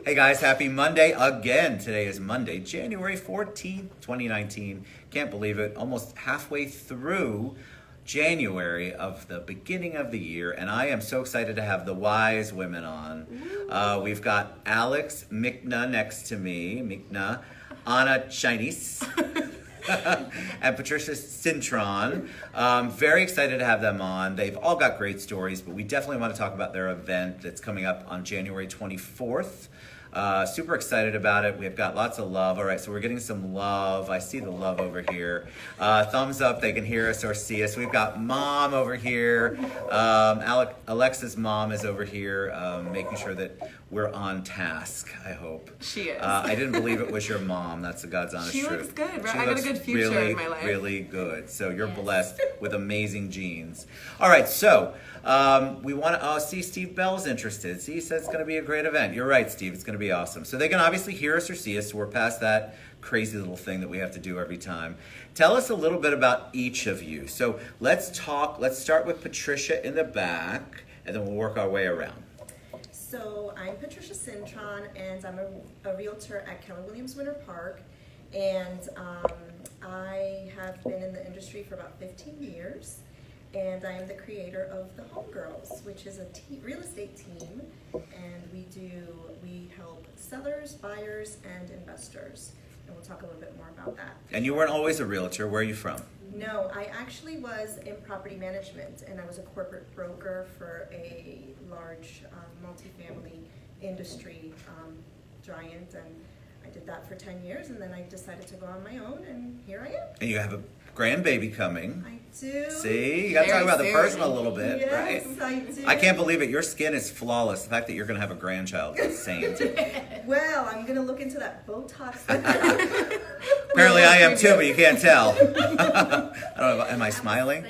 Hey guys, happy Monday again. Today is Monday, January 14th, 2019. Can't believe it. Almost halfway through January of the beginning of the year, and I am so excited to have the W.I.S.E women on. We've got Alex Michna next to me, Michna, Anna Chanis, and Patricia Cintron. Very excited to have them on. They've all got great stories, but we definitely want to talk about their event that's coming up on January 24th. Super excited about it. We've got lots of love. All right, so we're getting some love. I see the love over here. Thumbs up, they can hear us or see us. We've got Mom over here. Alexa's mom is over here, making sure that we're on task, I hope. She is. I didn't believe it was your mom. That's the God's honest truth. She looks good, right? She I got a looks good future really, in my life. really good. So you're blessed with amazing genes. All right, so we want to see Steve Bell's interested. See, he says it's going to be a great event. You're right, Steve. It's going to be awesome. So they can obviously hear us or see us. So we're past that crazy little thing that we have to do every time. Tell us a little bit about each of you. So let's talk. Let's start with Patricia in the back, and then we'll work our way around. So I'm Patricia Cintron, and I'm a realtor at Keller Williams Winter Park, and I have been in the industry for about 15 years, and I am the creator of the Homegirls, which is a real estate team, and we help sellers, buyers, and investors, and we'll talk a little bit more about that. And you weren't always a realtor. Where are you from? No, I actually was in property management, and I was a corporate broker for a large multifamily industry giant, and I did that for 10 years, and then I decided to go on my own, and here I am. And you have a grandbaby coming. I do. See, you got to talk about the personal a little bit, yes, right? I do. I can't believe it. Your skin is flawless. The fact that you're going to have a grandchild is insane to me. Well, I'm going to look into that Botox. Apparently I am too, but you can't tell. I don't know. Am I smiling?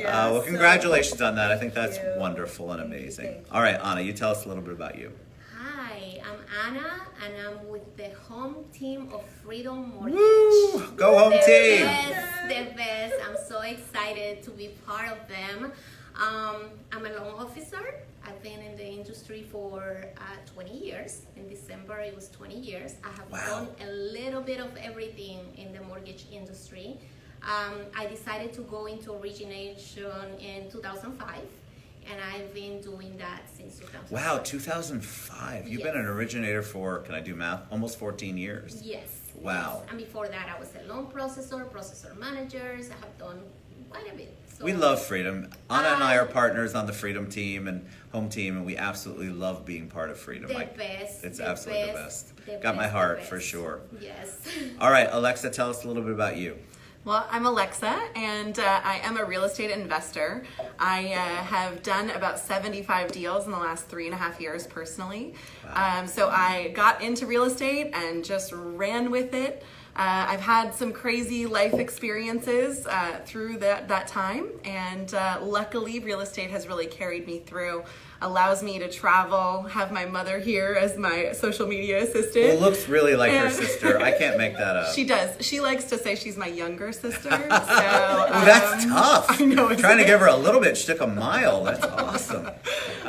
Well, congratulations on that. I think that's wonderful and amazing. All right, Anna, you tell us a little bit about you. Hi, I'm Anna, and I'm with the home team of Freedom Mortgage. Woo! Go home team! The best. I'm so excited to be part of them. I'm a loan officer. I've been in the industry for 20 years. In December, it was 20 years. I have done a little bit of everything in the mortgage industry. I decided to go into origination in 2005, and I've been doing that since 2005. Wow, 2005. You've been an originator for, can I do math, almost 14 years. Yes. Wow. Yes. And before that, I was a loan processor managers. I have done quite a bit. So, We love Freedom. Anna and I are partners on the Freedom team and home team, and we absolutely love being part of Freedom. It's absolutely the best. Got my heart for sure. Yes. All right, Alexa, tell us a little bit about you. Well, I'm Alexa, and I am a real estate investor. I have done about 75 deals in the last 3.5 years personally. Wow. So I got into real estate and just ran with it. I've had some crazy life experiences through that time, and luckily real estate has really carried me through. Allows me to travel, have my mother here as my social media assistant. Well, looks really like her sister. I can't make that up. She does. She likes to say she's my younger sister. So, oh, that's tough. I know. Trying to give her a little bit, she took a mile. That's awesome.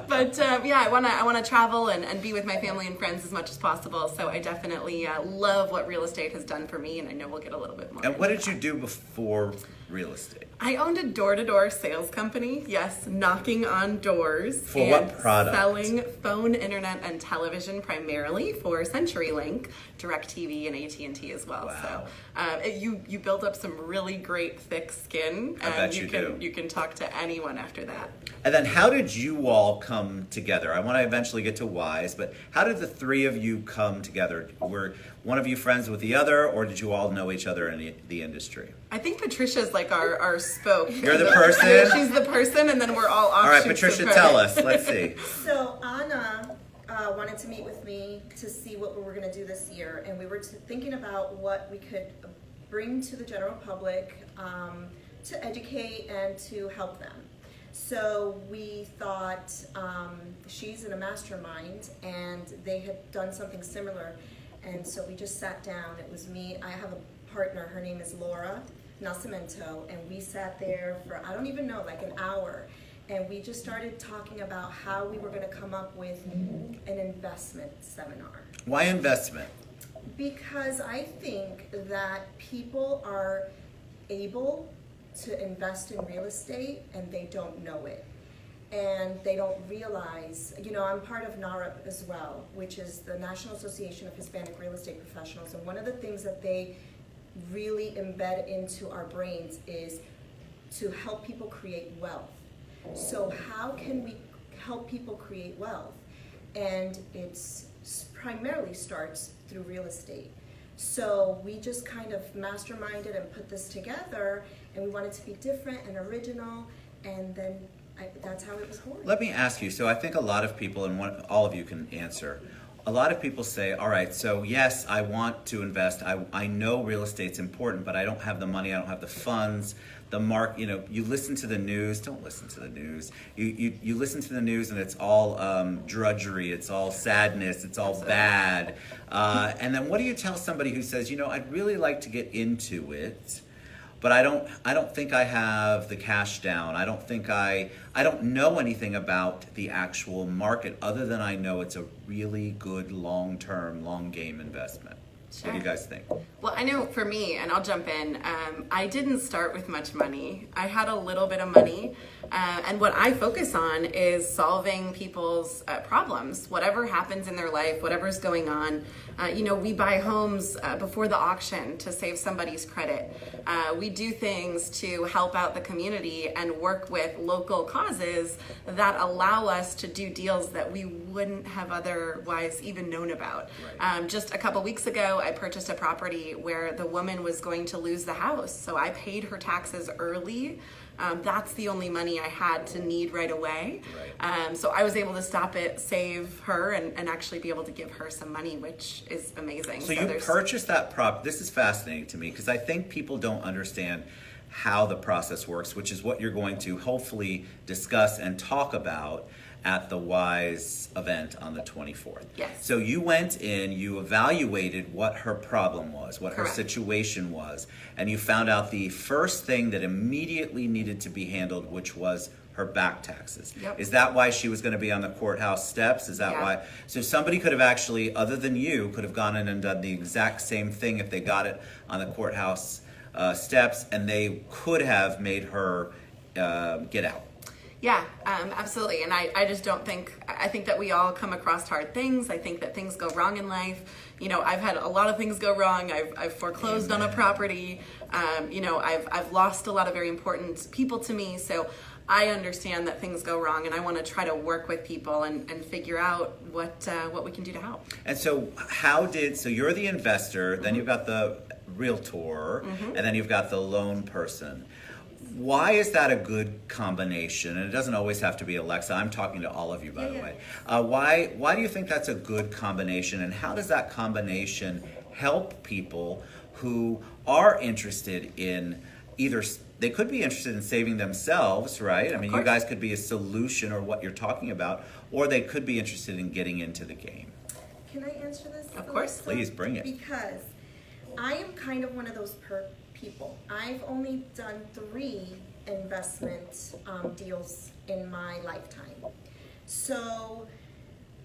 But yeah, I want to travel and be with my family and friends as much as possible. So I definitely love what real estate has done for me, and I know we'll get a little bit more. And what did you do before real estate? I owned a door-to-door sales company. Yes, knocking on doors. For what product? Selling phone, internet, and television primarily for CenturyLink, DirecTV, and AT&T as well. Wow. So you build up some really great thick skin, I bet you do. You can talk to anyone after that. And then how did you all come together? I want to eventually get to W.I.S.E, but how did the three of you come together? Were one of you friends with the other, or did you all know each other in the industry? I think Patricia's like our spoke. You're the person? She's the person, and then we're all offshoots. All right, Patricia, tell us. Let's see. So Anna wanted to meet with me to see what we were going to do this year, and we were thinking about what we could bring to the general public to educate and to help them. So we thought she's in a mastermind, and they had done something similar, and so we just sat down. It was me. I have a partner. Her name is Laura Nascimento, and we sat there for, I don't even know, like an hour. and we just started talking about how we were going to come up with an investment seminar. Why investment? Because I think that people are able to invest in real estate and they don't know it. And they don't realize, I'm part of NAREP as well, which is the National Association of Hispanic Real Estate Professionals. And one of the things that they really embed into our brains is to help people create wealth. So how can we help people create wealth? And it's primarily starts through real estate. So we just kind of masterminded and put this together, and we wanted to be different and original, and then that's how it was born. Let me ask you, so I think a lot of people, and all of you can answer, a lot of people say, all right, so yes, I want to invest. I know real estate's important, but I don't have the money, I don't have the funds. You listen to the news. Don't listen to the news. You listen to the news and it's all drudgery, it's all sadness, it's all bad. And then what do you tell somebody who says, I'd really like to get into it, but I don't think I have the cash down. I don't know anything about the actual market other than I know it's a really good long-term, long game investment. Sure. What do you guys think? Well, I know for me, and I'll jump in, I didn't start with much money. I had a little bit of money, and what I focus on is solving people's problems. Whatever happens in their life, whatever's going on. We buy homes before the auction to save somebody's credit. We do things to help out the community and work with local causes that allow us to do deals that we wouldn't have otherwise even known about. Right. Just a couple weeks ago, I purchased a property where the woman was going to lose the house. So I paid her taxes early. That's the only money I had to need right away. Right. So I was able to stop it, save her, and actually be able to give her some money, which is amazing. So you purchased that prop. This is fascinating to me because I think people don't understand how the process works, which is what you're going to hopefully discuss and talk about at the W.I.S.E event on the 24th. Yes. So you went in, you evaluated what her problem was, what Correct. her situation was, and you found out the first thing that immediately needed to be handled, which was her back taxes. Yep. Is that why she was going to be on the courthouse steps? Is that Yeah. why? So somebody could have actually, other than you, could have gone in and done the exact same thing if they got it on the courthouse steps, and they could have made her get out. Yeah, absolutely. And I just don't think, I think that we all come across hard things. I think that things go wrong in life. I've had a lot of things go wrong. I've foreclosed on a property. I've lost a lot of very important people to me. So I understand that things go wrong, and I want to try to work with people and figure out what we can do to help. And so so you're the investor, then you've got the realtor, and then you've got the loan person. Why is that a good combination? And it doesn't always have to be Alexa. I'm talking to all of you, by the way. Why do you think that's a good combination? And how does that combination help people who are interested in either, they could be interested in saving themselves, right? I mean, you guys could be a solution or what you're talking about, or they could be interested in getting into the game. Can I answer this? Of course. Please, bring it. Because I am kind of one of those people. I've only done 3 investment deals in my lifetime. So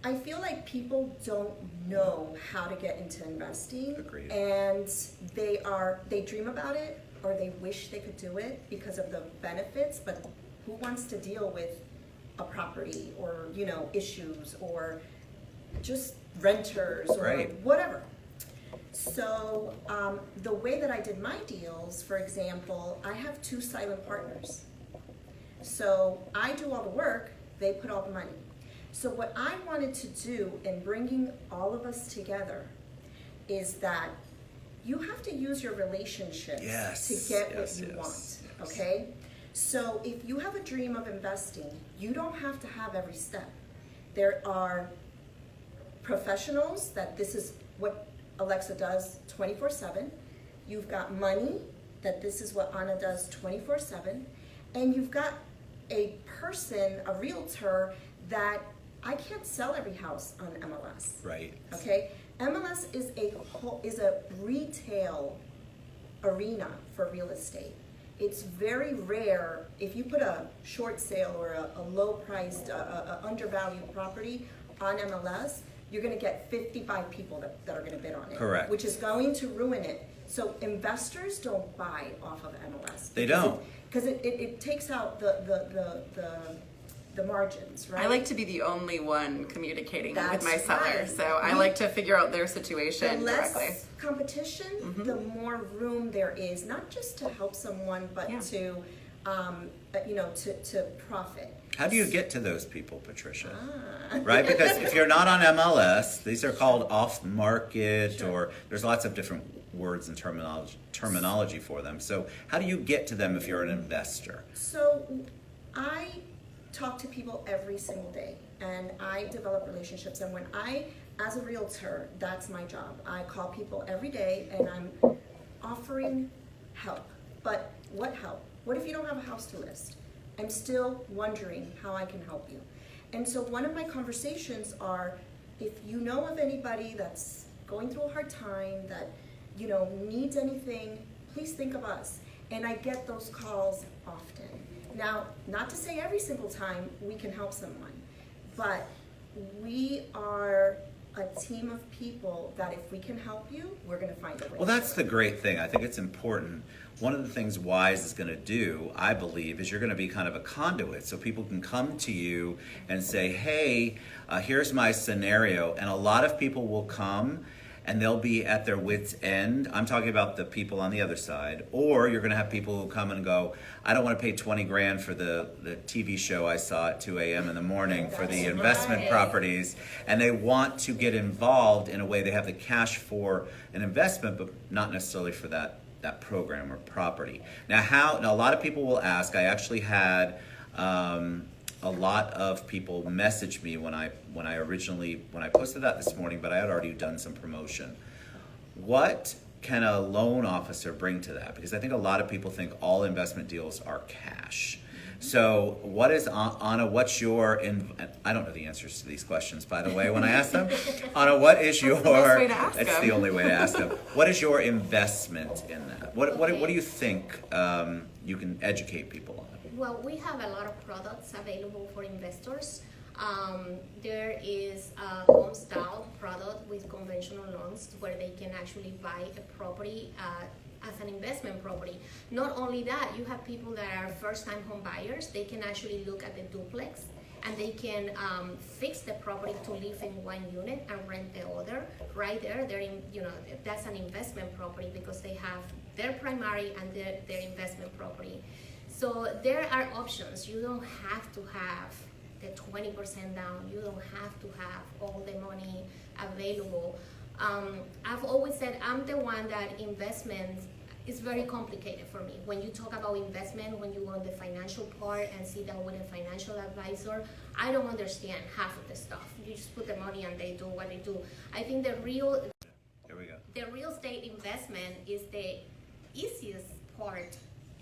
I feel like people don't know how to get into investing. Agreed. And they dream about it, or they wish they could do it because of the benefits, but who wants to deal with a property or, issues or just renters or Right. whatever. So the way that I did my deals, for example, I have 2 silent partners. So I do all the work, they put all the money. So what I wanted to do in bringing all of us together is that you have to use your relationships to get what you want, okay? So if you have a dream of investing, you don't have to have every step. There are professionals that this is what Alexa does 24/7. You've got money that this is what Anna does 24/7. And you've got a person, a realtor, that I can't sell every house on MLS. Right. Okay? MLS is a retail arena for real estate. it's very rare, if you put a short sale or a low-priced, undervalued property on MLS, you're gonna get 55 people that are gonna bid on it. Correct. Which is going to ruin it. So investors don't buy off of MLS. They don't. Because it takes out the margins, right? I like to be the only one communicating with That's my seller, right. so I like to figure out their The situation directly. less competition, the more room there is, not just to help someone, but Yeah. to, to profit. How do you get to those people, Patricia? Ah. Right? Because if you're not on MLS, these are called off-market, or there's lots of different words and terminology for them. So how do you get to them if you're an investor? So I talk to people every single day, and I develop relationships, and when as a realtor, that's my job. I call people every day and I'm offering help. But what help? What if you don't have a house to list? I'm still wondering how I can help you. And so one of my conversations are, if you know of anybody that's going through a hard time, that needs anything, please think of us. And I get those calls often. Now, not to say every single time we can help someone, but we are a team of people that if we can help you, we're going to find a way. Well, that's the great thing. I think it's important. One of the things W.I.S.E is going to do, I believe, is you're going to be kind of a conduit, so people can come to you and say, hey, here's my scenario. And a lot of people will come and they'll be at their wits' end. I'm talking about the people on the other side. Or you're going to have people who come and go, I don't want to pay 20 grand for the TV show I saw at 2 a.m. in the morning for the investment properties. And they want to get involved in a way. They have the cash for an investment, but not necessarily for that program or property. Now, a lot of people will ask, I actually had a lot of people message me when I posted that this morning, but I had already done some promotion. What can a loan officer bring to that? Because I think a lot of people think all investment deals are cash. So what is, Anna, what's your, I don't know the answers to these questions, by the way, when I ask them. Anna, what is your, the best way to ask it's them. the only way to ask them. What is your investment in that? What do you think you can educate people on? Well, we have a lot of products available for investors. There is a home style product with conventional loans where they can actually buy a property as an investment property. Not only that, you have people that are first-time home buyers. They can actually look at the duplex and they can fix the property to live in one unit and rent the other. Right there, that's an investment property because they have their primary and their investment property. So there are options. You don't have to have the 20% down. You don't have to have all the money available. I've always said I'm the one that investments is very complicated for me. When you talk about investment, when you go on the financial part and sit down with a financial advisor, I don't understand half of the stuff. You just put the money and they do what they do. I think the real estate investment is the easiest part.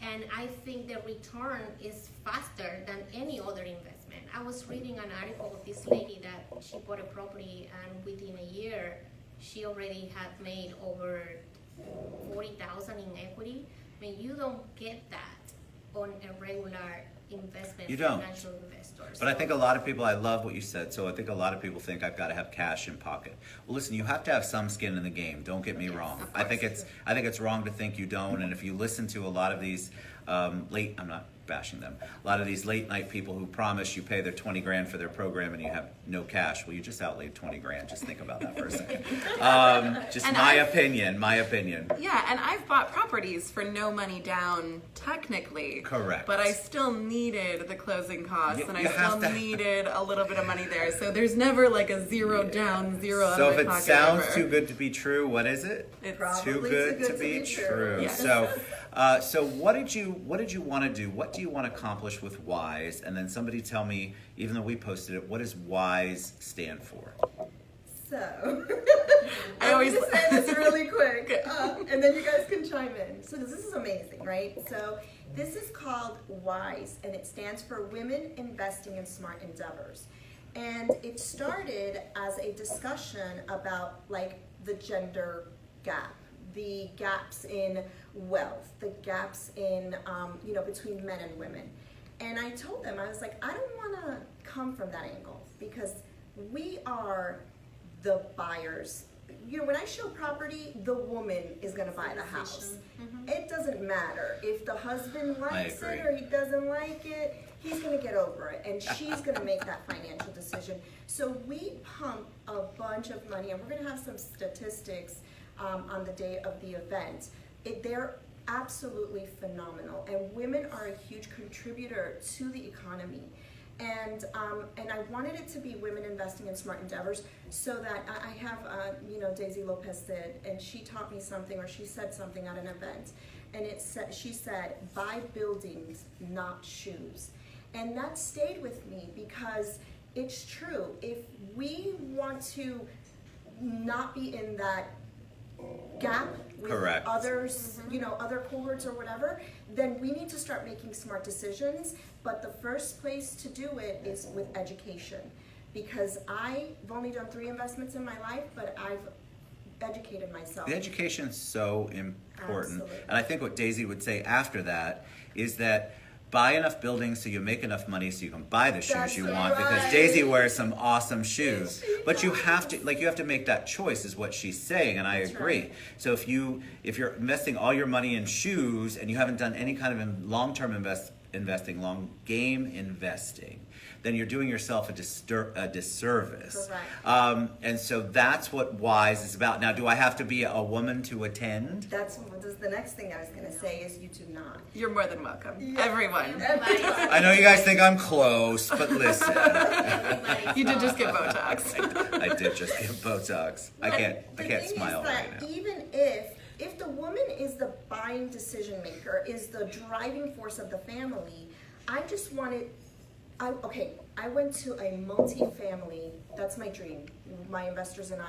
And I think the return is faster than any other investment. I was reading an article of this lady that she bought a property and within a year, she already had made over $40,000 in equity. I mean, you don't get that on a regular investment. You don't. Financial investor. But I think a lot of people, I love what you said, so I think a lot of people think I've got to have cash in pocket. Well, listen, you have to have some skin in the game, don't get me wrong. I think it's wrong to think you don't, and if you listen to a lot of these I'm not bashing them, a lot of these late night people who promise you pay their 20 grand for their program and you have no cash. Well, you just outlaid 20 grand. Just think about that for a second. My opinion. Yeah, and I've bought properties for no money down, technically. Correct. But I still needed the closing costs, and I you still needed a little bit of money there. So there's never like a zero down, zero out So of my if it pocket sounds ever. too good to be true, what is it? It's Probably too good to be true. Yes. So what did you want to do? What do you want to accomplish with W.I.S.E? And then somebody tell me, even though we posted it, what does W.I.S.E stand for? So, I always I'm going to say this really quick, and then you guys can chime in. So this is amazing, right? So this is called W.I.S.E, and it stands for Women Investing in Smart Endeavors. And it started as a discussion about like the gender gap the gaps in wealth, the gaps in, between men and women. And I told them, I was like, I don't want to come from that angle because we are the buyers. When I show property, the woman is going to buy the house. It doesn't matter if the husband likes it or he doesn't like it, he's going to get over it and she's going to make that financial decision. So we pump a bunch of money, and we're going to have some statistics on the day of the event. They're absolutely phenomenal, and women are a huge contributor to the economy. And I wanted it to be women investing in smart endeavors, so that I have, Daisy Lopez said, and she taught me something, or she said something at an event, and she said, buy buildings, not shoes. And that stayed with me because it's true. If we want to not be in that gap with Correct. others, other cohorts or whatever, then we need to start making smart decisions. But the first place to do it is with education, because I've only done 3 investments in my life, but I've educated myself. The education is so important. Absolutely. And I think what Daisy would say after that is that buy enough buildings so you make enough money so you can buy the shoes That's you want, because right. Daisy wears some awesome shoes. But you have to make that choice, is what she's saying, and I agree. right. So if you're investing all your money in shoes and you haven't done any kind of long-term investing, long game investing, then you're doing yourself a disservice. Correct. And so that's what W.I.S.E is about. Now, do I have to be a woman to attend? That's the next thing I was going to say is you do not. You're more than welcome. Everyone. I know you guys think I'm close, but listen. You did just get Botox. I did just get Botox. I can't smile right now. Even if the woman is the buying decision maker, is the driving force of the family, I just wanted. I went to a multi-family. That's my dream. My investors and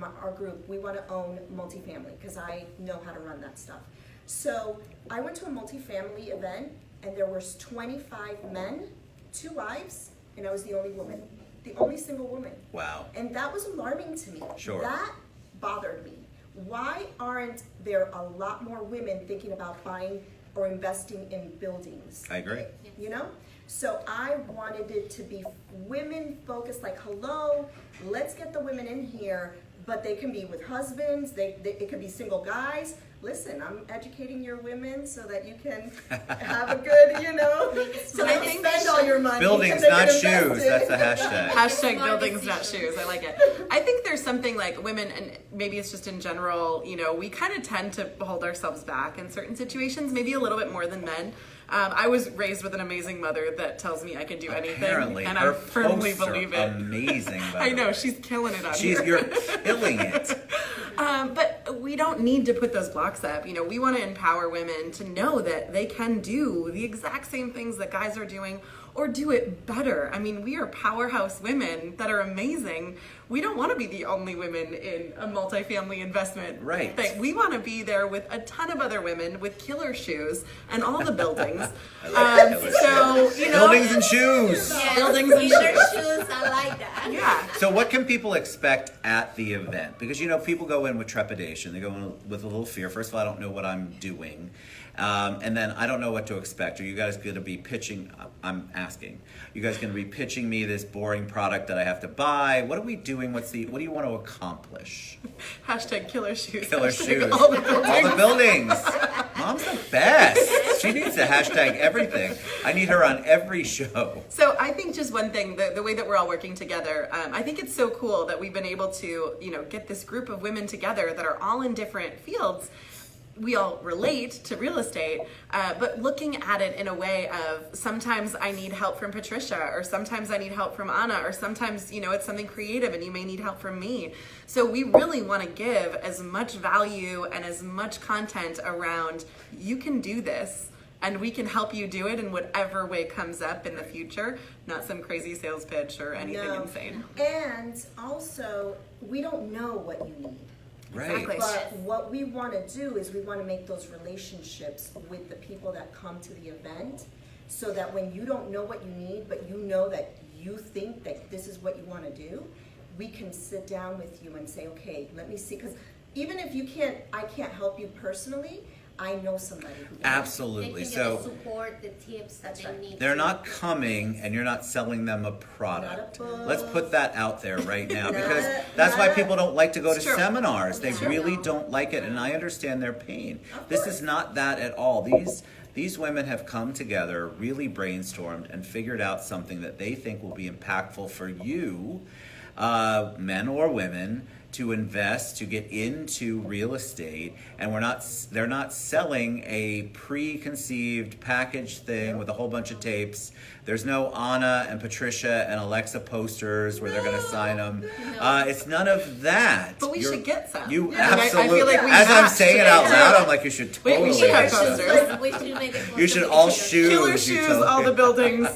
our group, we want to own multifamily because I know how to run that stuff. So I went to a multifamily event, and there was 25 men, 2 wives, and I was the only woman, the only single woman. Wow. And that was alarming to me. Sure. That bothered me. Why aren't there a lot more women thinking about buying or investing in buildings? I agree. So I wanted it to be women focused, like, hello, let's get the women in here, but they can be with husbands, it could be single guys. Listen, I'm educating your women so that you can have a good, so they can spend all your money. Buildings, not shoes. That's the hashtag. Hashtag buildings, not shoes. I like it. I think there's something like women, and maybe it's just in general, we kind of tend to hold ourselves back in certain situations, maybe a little bit more than men. I was raised with an amazing mother that tells me I can do anything, Apparently, and her I firmly posts are believe it. Amazing. By I the know, way. she's killing it on here. You're killing it. But we don't need to put those blocks up. We want to empower women to know that they can do the exact same things that guys are doing, or do it better. I mean, we are powerhouse women that are amazing. We don't want to be the only women in a multifamily investment Right. thing. We want to be there with a ton of other women with killer shoes and all the buildings. Buildings and shoes. Yes, Buildings and killer shoes. shoes. I like that. Yeah. So what can people expect at the event? Because, people go in with trepidation. They go in with a little fear. First of all, I don't know what I'm doing. And then I don't know what to expect. Are you guys going to be pitching? I'm asking. You guys going to be pitching me this boring product that I have to buy? What are we doing? What do you want to accomplish? Hashtag killer shoes. Killer Hashtag shoes. all the buildings. All the buildings. Mom's the best. She needs to hashtag everything. I need her on every show. So I think just one thing, the way that we're all working together, I think it's so cool that we've been able to, get this group of women together that are all in different fields. We all relate to real estate, but looking at it in a way of sometimes I need help from Patricia, or sometimes I need help from Anna, or sometimes, it's something creative and you may need help from me. So we really want to give as much value and as much content around, you can do this, and we can help you do it in whatever way comes up in the future, not some crazy sales pitch or anything insane. And also, we don't know what you need. Right. Exactly. But what we want to do is we want to make those relationships with the people that come to the event, so that when you don't know what you need, but you know that you think that this is what you want to do, we can sit down with you and say, okay, let me see. Because even if I can't help you personally, I know somebody who can. Absolutely. They can So get the support, the tips that That's they right. need. they're to- not coming and you're not selling them a product. Not a book. Let's put that out there right now, because Not- that's why not- people don't like to go to It's true. seminars. They It's true. really don't like it, and I understand their pain. Of This course. is not that at all. These women have come together, really brainstormed, and figured out something that they think will be impactful for you, men or women, to invest, to get into real estate. And they're not selling a preconceived packaged thing with a whole bunch of tapes. There's no Anna and Patricia and Alexa posters where they're going to sign them. It's none of that. But we should get some. You Yeah. And I feel absolutely. like we As I'm have saying to. it out loud, I'm like, you should Wait, totally we should have get some. posters. We should make it You should possible all to- shoot. Killer You shoes, totally- all the buildings.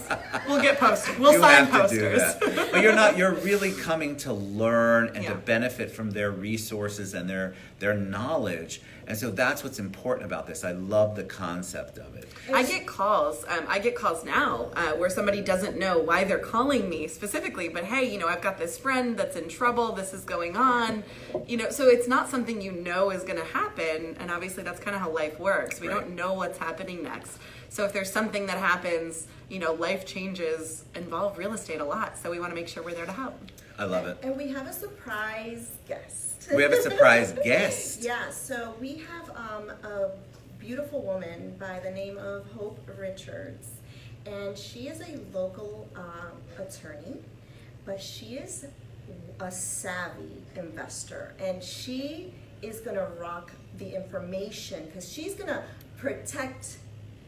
We'll get posters. We'll You sign have to do posters. that. But you're really coming to learn and to Yeah. benefit from their resources and their knowledge. And so that's what's important about this. I love the concept of it. I get calls. I get calls now where somebody doesn't know why they're calling me specifically, but hey, I've got this friend that's in trouble. This is going on. So it's not something is going to happen. And obviously, that's kind of how life works. We Right. don't know what's happening next. So if there's something that happens, life changes involve real estate a lot. So we want to make sure we're there to help. I love it. And we have a surprise guest. We have a surprise guest. Yeah, so we have a beautiful woman by the name of Hope Richards, and she is a local attorney, but she is a savvy investor, and she is going to rock the information because she's going to protect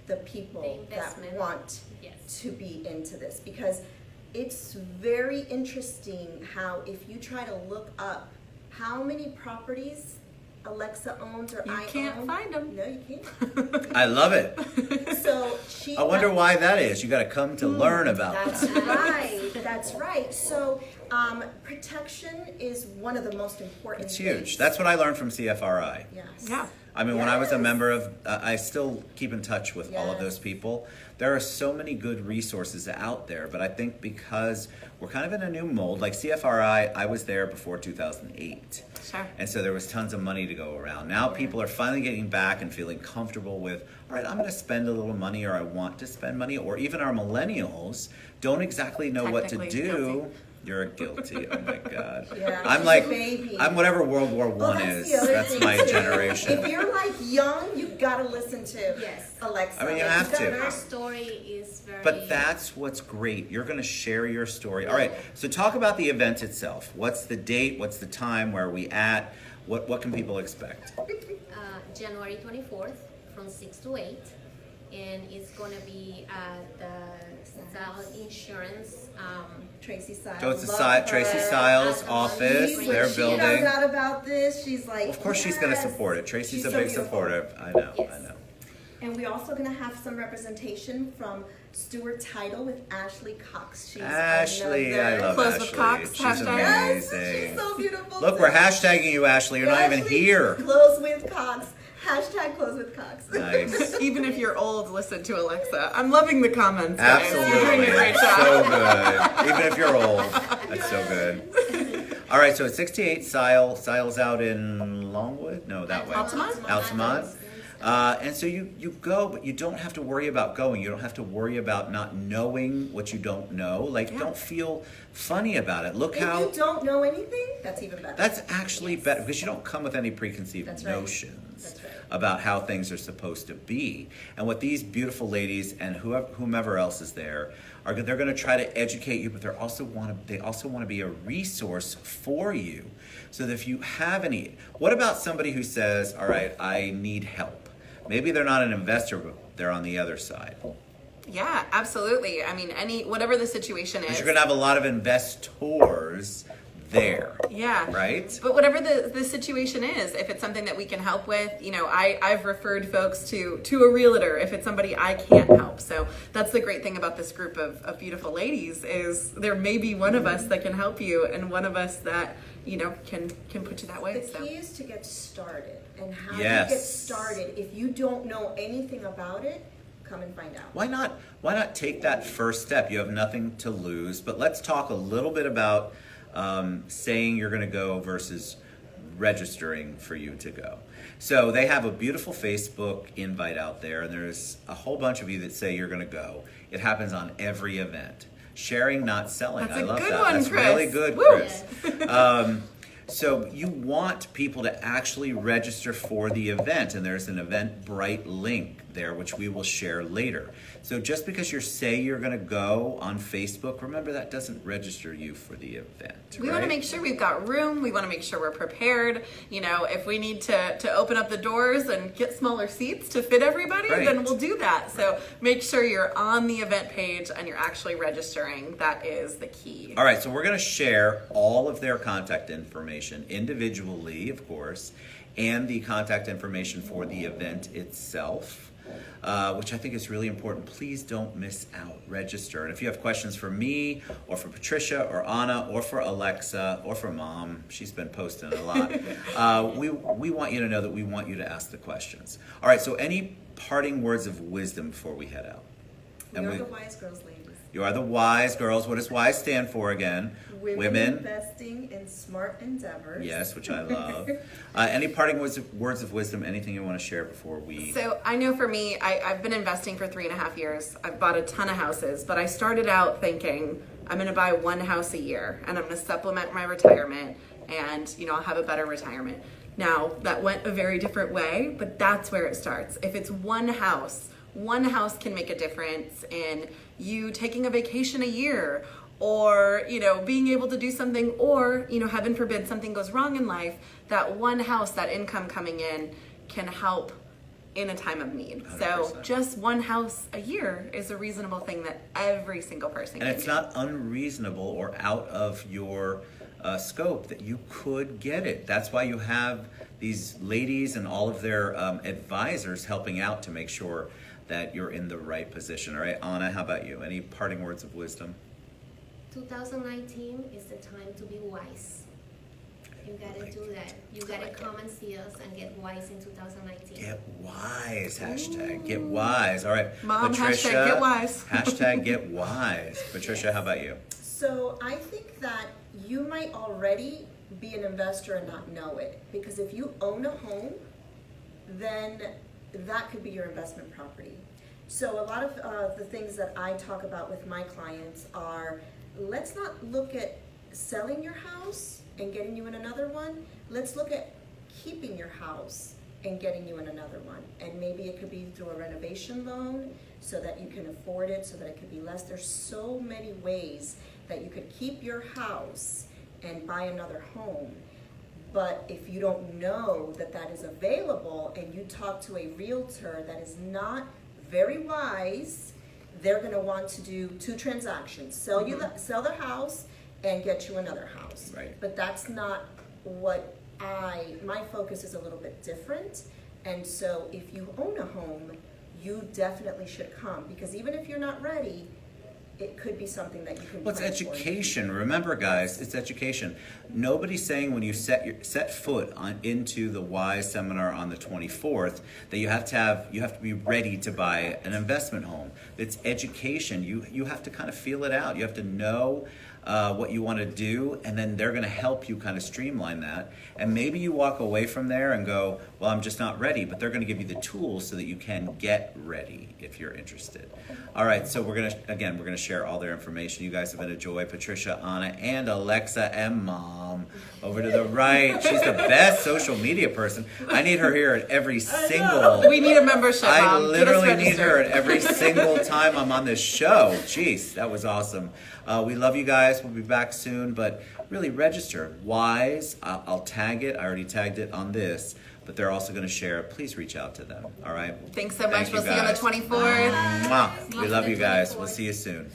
the people The that investment. want Yes. to be into this, because it's very interesting how if you try to look up how many properties Alexa owns or You I can't own. find 'em. No, you can't. I love it. So she. I wonder why that is. You got to come to learn about That's that. right. That's right. So protection is one of the most important. It's huge. things. That's what I learned from CFRI. Yes. Yeah. I mean, when I was a Yes. member of, I still keep in touch with all of Yes. those people. There are so many good resources out there, but I think because we're kind of in a new mold, like CFRI, I was there before 2008. Sure. And so there was tons of money to go around. Now people are finally getting back and feeling comfortable with, all right, I'm going to spend a little money, or I want to spend money, or even our millennials don't exactly know what to Technically do. guilty. You're guilty. Oh my God. Yeah, I'm she's like, a baby. I'm whatever World War Well, One that's is. the other That's thing, my too. generation. If you're like young, you gotta listen to Yes. Alexa. I mean, you have to. Her story is very. But that's what's great. You're going to share your story. All right. So talk about the event itself. What's the date? What's the time? Where are we at? What can people expect? January 24th from 6 to 8. And it's going to be at the Style Insurance. Tracy Stiles. So it's the love her. Tracy Stiles When office, When their she building. found out about this, she's like, Of course, she's going to yes. support it. Tracy's She's a so big beautiful. supporter. I know. Yes. I know. And we're also going to have some representation from Stewart Title with Ashley Cox. She's Ashley, I another- love Close with Ashley. Cox, She's hashtag. Yes, amazing. she's so beautiful. Look, we're hashtagging you, Ashley. You're not even Ashley, here. Close with Cox. Hashtag close with Cox. Nice. Even if you're old, listen to Alexa. I'm loving the comments, guys. You're doing Absolutely. a great job. So good. Even if you're old. That's so good. All right, so it's 68 Siles out in Longwood? No, that way. Altamont? Altamont. And so you go, but you don't have to worry about going. You don't have to worry about not knowing what you don't know. Like, Yeah. don't feel funny about it. Look If how you don't know anything, that's even better. that's actually better, because you don't come with any preconceived That's right. notions That's right. about how things are supposed to be. And what these beautiful ladies and whomever else is there are, they're going to try to educate you, but they also want to be a resource for you. So that if you have any, what about somebody who says, all right, I need help? Maybe they're not an investor, but they're on the other side. Yeah, absolutely. I mean, whatever the situation is. Because you're going to have a lot of investors there. Yeah. Right? But whatever the situation is, if it's something that we can help with, I've referred folks to a realtor if it's somebody I can't help. So that's the great thing about this group of beautiful ladies is there may be one of us that can help you and one of us that, can put you that way. The So key is to get started. And how Yes. you get started, if you don't know anything about it, come and find out. Why not take that first step? You have nothing to lose. But let's talk a little bit about saying you're going to go versus registering for you to go. So they have a beautiful Facebook invite out there, and there's a whole bunch of you that say you're going to go. It happens on every event. Sharing, not selling. That's I a love good that. one, That's Chris. really good, Woo. Chris. So you want people to actually register for the event, and there's an Eventbrite link there, which we will share later. So just because you say you're going to go on Facebook, remember that doesn't register you for the event. We want to make sure we've got room. We want to make sure we're prepared. You know, if we need to open up the doors and get smaller seats to fit everybody, Right. then we'll do that. So make sure you're on the event page and you're actually registering. That is the key. All right, so we're going to share all of their contact information individually, of course, and the contact information for the event itself, which I think is really important. Please don't miss out. Register. And if you have questions for me or for Patricia or Anna or for Alexa or for Mom, she's been posting a lot, we want you to know that we want you to ask the questions. All right, so any parting words of wisdom before we head out? We are the wise girls, ladies. You are the wise girls. What does WISE stand for again? Women investing in smart endeavors. Yes, which I love. Any parting words of wisdom, anything you want to share before we... So I know for me, I've been investing for 3.5 years. I've bought a ton of houses, but I started out thinking I'm going to buy one house a year and I'm going to supplement my retirement and, you know, I'll have a better retirement. Now, that went a very different way, but that's where it starts. If it's one house can make a difference in you taking a vacation a year, or, you know, being able to do something, or, you know, heaven forbid something goes wrong in life, that one house, that income coming in can help in a time of need. 100%. So just one house a year is a reasonable thing that every single person can And it's do. not unreasonable or out of your scope that you could get it. That's why you have these ladies and all of their advisors helping out to make sure that you're in the right position. All right, Anna, how about you? Any parting words of wisdom? 2019 is the time to be wise. You gotta do that. You gotta come and see us and get wise in 2019. Get wise, hashtag. Get wise. All right, Mom, Patricia. hashtag get wise. Hashtag get wise. Patricia, how about you? So I think that you might already be an investor and not know it. Because if you own a home, then that could be your investment property. So a lot of the things that I talk about with my clients are, let's not look at selling your house and getting you in another one. Let's look at keeping your house and getting you in another one. And maybe it could be through a renovation loan so that you can afford it, so that it could be less. There's so many ways that you could keep your house and buy another home. But if you don't know that that is available and you talk to a realtor that is not very wise, they're going to want to do 2 transactions: sell the house and get you another house. Right. But that's not what my focus is a little bit different. And so if you own a home, you definitely should come, because even if you're not ready, it could be something that you can Well, it's plan for. education. Remember, guys, it's education. Nobody's saying when you set foot into the WISE seminar on the 24th that you have to be ready to buy an investment home. It's education. You have to kind of feel it out. You have to know what you want to do, and then they're going to help you kind of streamline that. And maybe you walk away from there and go, well, I'm just not ready, but they're going to give you the tools so that you can get ready if you're interested. All right, so we're going to share all their information. You guys have been a joy. Patricia, Anna, and Alexa, and Mom. Over to the right. She's the best social media person. I need her here at every single... We need a membership, I Mom. Get us literally need her registered. at every single time I'm on this show. Jeez, that was awesome. We love you guys. We'll be back soon, but really register. WISE, I'll tag it. I already tagged it on this, but they're also going to share it. Please reach out to them. All right? Thanks so much. Thank you, We'll see you on the guys. 24th. Mwah. We love you guys. We'll see you soon.